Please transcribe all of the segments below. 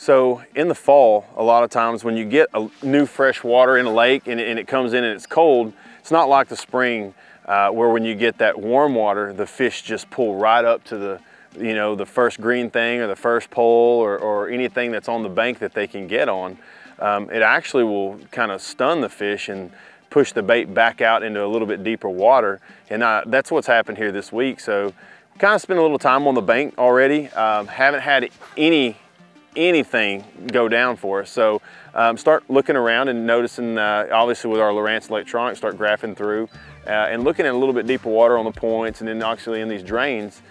So in the fall, a lot of times when you get a new fresh water in a lake and it comes in and it's cold, it's not like the spring where when you get that warm water, the fish just pull right up to the, the first green thing or the first pole or anything that's on the bank that they can get on. It actually will kind of stun the fish and push the bait back out into a little bit deeper water. And that's what's happened here this week. So kind of spent a little time on the bank already. Haven't had anything go down for us. So start looking around and noticing, obviously with our Lowrance electronics, start graphing through and looking at a little bit deeper water on the points and then actually in these drains.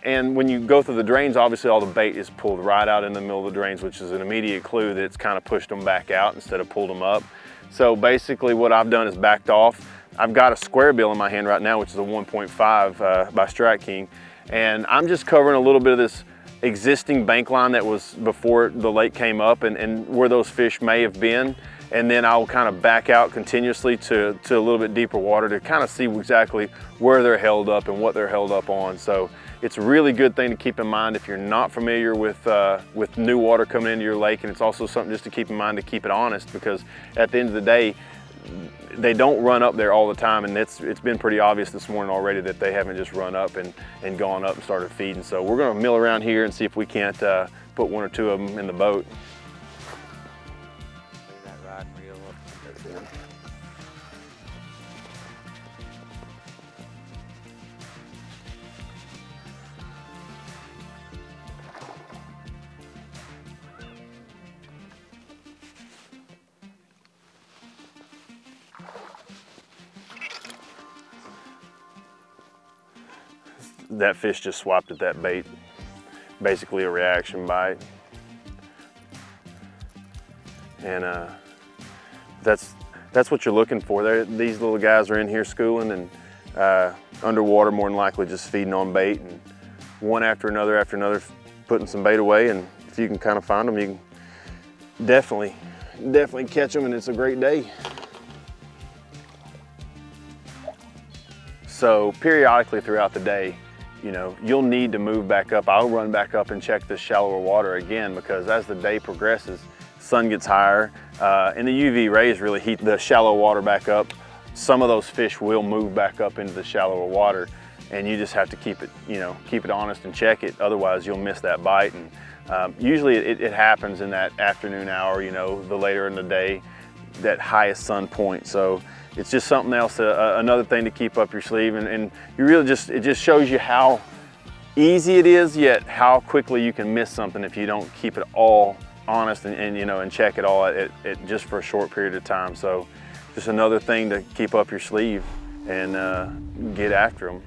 And when you go through the drains, obviously all the bait is pulled right out in the middle of the drains, which is an immediate clue that it's kind of pushed them back out instead of pulled them up. So basically what I've done is backed off. I've got a square bill in my hand right now, which is a 1.5 by Strike King. And I'm just covering a little bit of this existing bank line that was before the lake came up and where those fish may have been. And then I'll kind of back out continuously to a little bit deeper water to kind of see exactly where they're held up and what they're held up on. So it's a really good thing to keep in mind if you're not familiar with new water coming into your lake. And it's also something just to keep in mind to keep it honest, because at the end of the day, they don't run up there all the time, and it's been pretty obvious this morning already that they haven't just run up and gone up and started feeding. So we're gonna mill around here and see if we can't put one or two of them in the boat. That rod and reel up. That fish just swapped at that bait, basically a reaction bite. And that's what you're looking for. These little guys are in here schooling and underwater more than likely just feeding on bait, and one after another putting some bait away. And if you can kind of find them, you can definitely catch them, and it's a great day. So periodically throughout the day, you'll need to move back up. I'll run back up and check this shallower water again, because as the day progresses, sun gets higher and the UV rays really heat the shallow water back up. Some of those fish will move back up into the shallower water, and you just have to keep it honest and check it. Otherwise you'll miss that bite. And usually it happens in that afternoon hour, the later in the day, that highest sun point. So it's just something else, another thing to keep up your sleeve, and you really it just shows you how easy it is, yet how quickly you can miss something if you don't keep it all honest and check it all at just for a short period of time. So just another thing to keep up your sleeve and get after them.